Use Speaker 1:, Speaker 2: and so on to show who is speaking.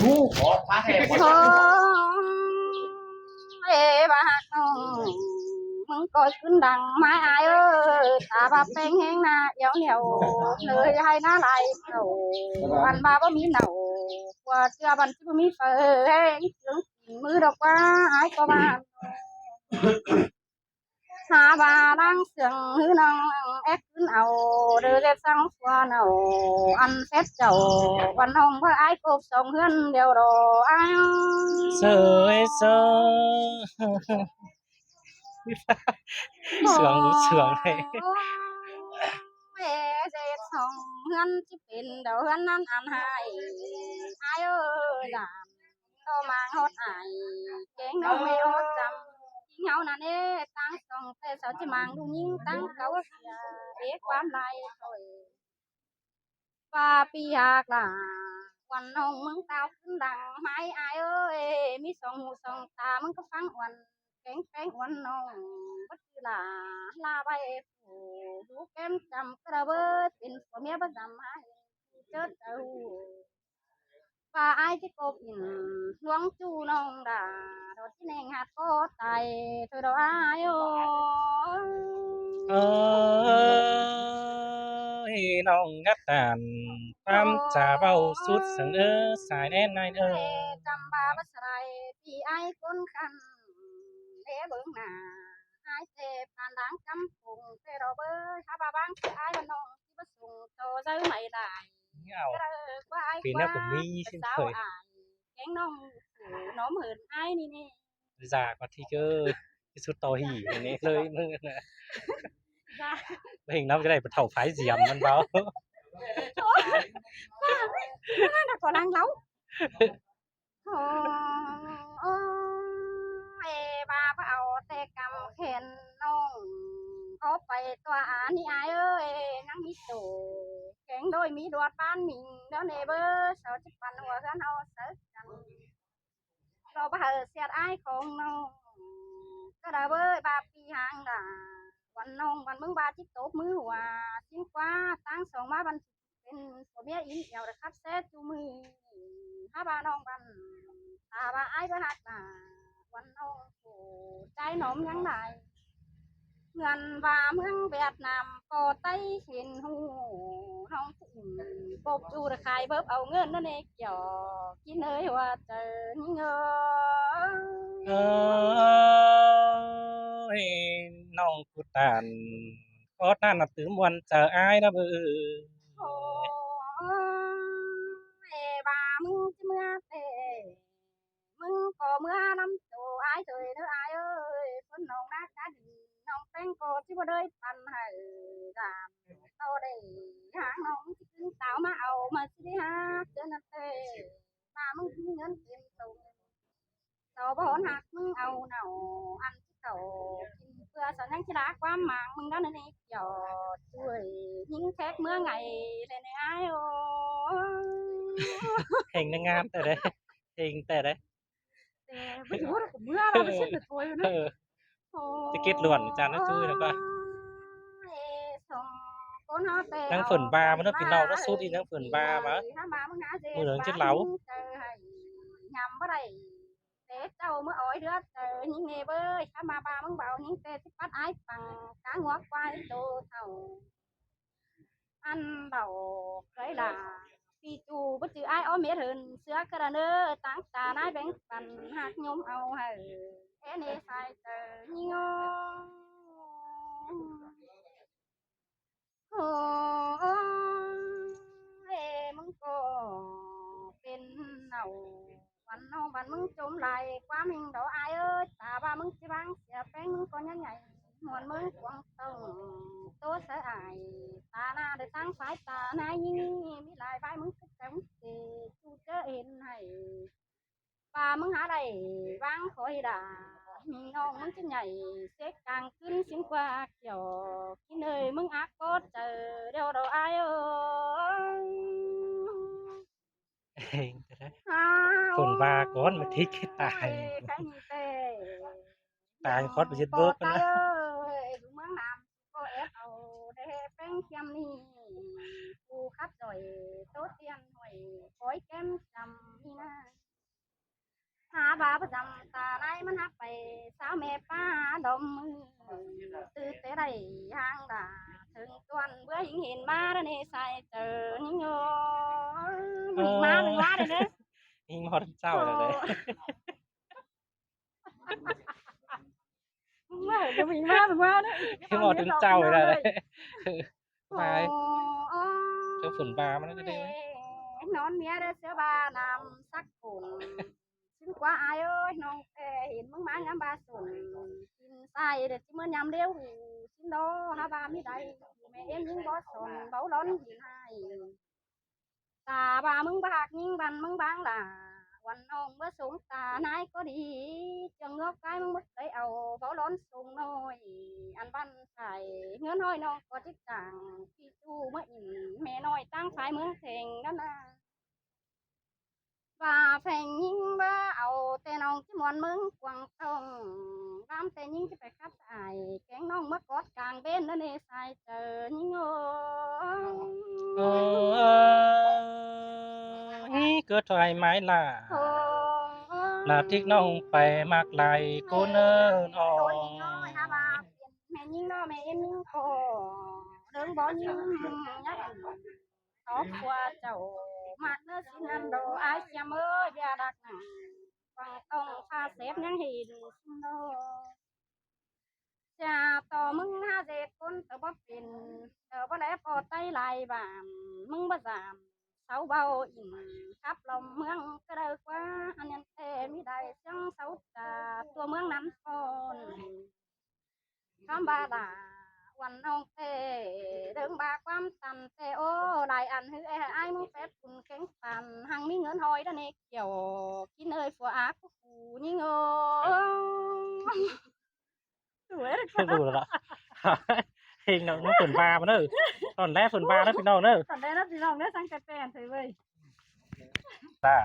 Speaker 1: หูขอพระแท้หมด
Speaker 2: เอ๋บาหักมึงก็ขึ้นดังไม้อายเอ้ยตาบาแป้งแห้งหน้าเหี่ยวเหนียวเลยให้หน้าไหลเขาอันบาบ่มีเหนาว่าเชื่อบันที่บ่มีเฟิงถึงมือดอกว่าอายก็มาหาบาดังเสียงหื้อน้องเอ็กขึ้นเอาเดือดสังสวนเอาอันเซ็ตเจ้าวันน้องเพื่ออายกบส่งเฮือนเดียวรออ้าย
Speaker 3: เสยเสเสืองเสืองเลย
Speaker 2: เอ๋เด็กสองเฮือนที่เป็นเดี๋ยวเฮือนนั้นอันให้อายเอ้ยหลานโตมาฮอดอายเก่งน้องไม่ฮอดจำยิ่งเฮานั่นเอ้ตั้งสองแต่สาวจะมังดูยิ่งตั้งเขาเสียเด็กความไรโอยว่าปีหากล่ะวันน้องมึงเต้าขึ้นดังไม้อายเอ้ยมีสองหูสองตามึงก็ฟังวันแข็งแข็งวันน้องบัดคือลาไปผู้ดูแก้มจำกระเบิดเป็นผัวเมียประจำให้เจอเจ้าว่าอายที่กบอินหลวงจูน้องด่าโดดที่แนงหัดก็ตายเธอดอกอายโอ้
Speaker 3: เอ้ยน้องงัดตานปั๊มจ่าเบาสุดสังสายแน่นนาย
Speaker 2: จำบาบัสไรพี่ไอ้คนคันเด้เบิ่งหน้าไอ้เจ็บผ่านดังกำปุงเตรอเบอร์ชาบาบังคือไอ้บ้านน้องที่ประสุงโตซื้อไม่ได้
Speaker 3: เอา
Speaker 2: ก็ว่าไอ้
Speaker 3: ปีห
Speaker 2: กว่า
Speaker 3: น้าผมมี
Speaker 2: เป็น
Speaker 3: เช่น
Speaker 2: สา
Speaker 3: เคย
Speaker 2: วอ้ายแกงน้องน้องเหินไอ้นี่นี่
Speaker 3: จากมาที่เกอร์ที่สุดต่อหีอย่างนี้เลยมึงนะเพลงน้ำก็ได้ไปเท่าไฟเสียมมันเบา
Speaker 2: นั่นน่ะก็ดังเล้าโอ้เอบาเอาแต่กำเข็นน้องเอาไปตัวอานี่อายเอ้ยนั่งมีโตแข็งโดยมีดวดบ้านมิงเด้อเนเบอร์สาวจิปันหัวเฮือนเอาเสิร์กันเราไปเสียดอายของน้องก็ได้เบ้ยบาปีหางด่าวันน้องวันมึงบาจิตตบมือหัวจิ้งกว่าตั้งสองมาบันเป็นผัวเมียอินเอวนะครับเซจูมือถ้าบาน้องบันถ้าบาไอ้ก็หักด่าวันน้องโอ้ใจหนมยังไงเงินว่าเมืองเวียดนามก็ไต้เห็นหูน้องผู้ปบจูระคายเบิบเอาเงินนั่นเองเกี่ยวกินเอ้ยว่าเจอเงิน
Speaker 3: เอ้ยน้องกูตานโคตรน่านับถือมวันเจออายนะเบื่อ
Speaker 2: โอ้เอบามึงจะเมื่อเตมึงก็เมื่อน้ำตัวอายเถยเด้ออายเอ้ยคนน้องนักการดีน้องแป้งก็ที่บ่ได้ปันให้ดามโตได้หางน้องที่ขึ้นสาวมาเอามาสิได้หาเจอนั่นเตมามึงมีเงินเต็มตัวเจ้าบ่หักมึงเอาเนาอันที่เขากินเพื่อสัญญาณชนะความหมางมึงนั่นนี่เกี่ยวช่วยยิงแท็กเมื่อไงเลยในอายโอ้
Speaker 3: เพลงนางงามแต่ได้เพลงแต่ได้
Speaker 2: แต่ไม่รู้ว่าเมื่อเราไปเช็ดตัวอยู่นะ
Speaker 3: จะเก็ตล้วนจานนั่นช่วยแล้วก็นั่งฝนบามันต้องเป็นเราแล้วสุดอีนั่งฝนบามามือเหลืองจะเหลา
Speaker 2: nhầm ở đây để đâu mới ỏi đứa những nghề bơi sao mà ba muốn bảo những tê thích bắt ái bằng cá ngót quay đồ thầu ăn bảo đấy là phi chu bất chữ ai ó miết hơn xưa cái là nơ tăng tà nái bánh phần hạt nhôm ao hay thế này sai tờ nhiêuมึงก็เป็นเนาวันน้องบันมึงจมไหลความหิงดอกอายเอ้ยตาบ้ามึงสิบังเสียแป้งมึงก็ยังใหญ่หมวนมึงกวางตรงตัวเสียอายตาหน้าได้ตั้งสายตาหน้ายิ่งมีหลายใบมึงก็จังสิจูเจอเห็นให้ปลามึงหาได้วางคอยด่าน้องมึงจะใหญ่เซ็กกลางขึ้นสิ้นกว่าเกี่ยวที่เนยมึงอักก็เจอเดี๋ยวเราอายเอ้ย
Speaker 3: เพลงแต่ได้ฝนบาก้อนมาทิกให้ตายตายคอสไปยึดเบิร์กนะ
Speaker 2: ดูเมืองน้ำก็เอฟเอาได้แป้งเทียมนี่กูขับจ่อยโต๊ะเตียนหน่วย อยแก้มจำนี่นะหาบาประจำตาไหนมันหักไปสาวแม่ป้าดมมือตื่นแต่ได้ห่างด่าถึงตัวนเบื่อหิงเห็นมาแล้วนี่ใส่เจอนี่โง่มึงมาเป็นว่าเลยเด้อ
Speaker 3: หิงฮอดเจ้าแล้วเด้อ
Speaker 2: มึงมาเดี๋ยวมึงมาเป็นว่าเด้อ
Speaker 3: หิงฮอดถึงเจ้าแล้วเด้อไป
Speaker 2: โอ้
Speaker 3: เจ้าฝนฟ้ามันก็ได้ไหม
Speaker 2: นอนเมียได้เสือบานำสักคนซึ่งกว่าอายเอ้ยน้องเห็นมึงมางามบาสุนกินใส่เด็ดที่เมื่อยำเลี้ยวหูชินโดฮาบาไม่ได้แม่เอ็มยิงบอสนเบาร้อนหินให้ตาบามึงบากยิงบันมึงบางล่ะวันน้องเมื่อสูงตานายก็ดีจังเงือกกายมึงมึกได้เอาเบาร้อนสูงน้อยอันบันใส่เงื่อนห้อยน้องก็จิตจังพี่จูเมื่ออิ่มแม่น้อยตั้งฝ่ายเมืองเข่งนั่นนะว่าแฝงยิงบ่เอาแต่น้องที่มวนมึงกวางตรงตามแต่ยิงที่ไปขับสายแกงน้องเมื่อกอดกลางเบ้นนั่นเองใส่เจอยิงโอ้
Speaker 3: นี่เกิดถอยไม้ล่ะ
Speaker 2: โอ้
Speaker 3: ลาทิกน้องไปมากไหลกูเนินอ่อ
Speaker 2: โดยน้อยฮะว่าแม่ยิงน้อแม่เอ็มยิงโคเรื่องบ่ยิงยักตอบว่าเจ้ามาเนื้อสินันโดไอเสียมือยาดักหนังฟังต้องพาเสพยังเห็นสินโดจะต่อมึงหาเด็กคนแต่บ่เป็นแต่บ่แล้วพอไตลายบามมึงบ่สามเสาเบาอิ่มขับลมเมืองก็ได้กว่าอันนั้นแต่มีได้เสียงเสาตาตัวเมืองนั้นพอนคำบาดาวันน้องเตเดิงบาความตันเตโอได้อันฮือไอ้มึงเป็ดคุณเข็งปันหังมีเงินหอยด้านนี้เกี่ยวกินเอ้ยฝัวอากูนี่เงอสวยเลย
Speaker 3: ไม่รู้แล้วล่ะเพลงน้องฝนฟ้ามาเด้อตอนแรกฝนฟ้าแล้วพี่น้องเด้อ
Speaker 2: ตอนแรกนะพี่น้องเนี่ยสั่งแต่แป้นเถอะเว้ย
Speaker 3: จ้า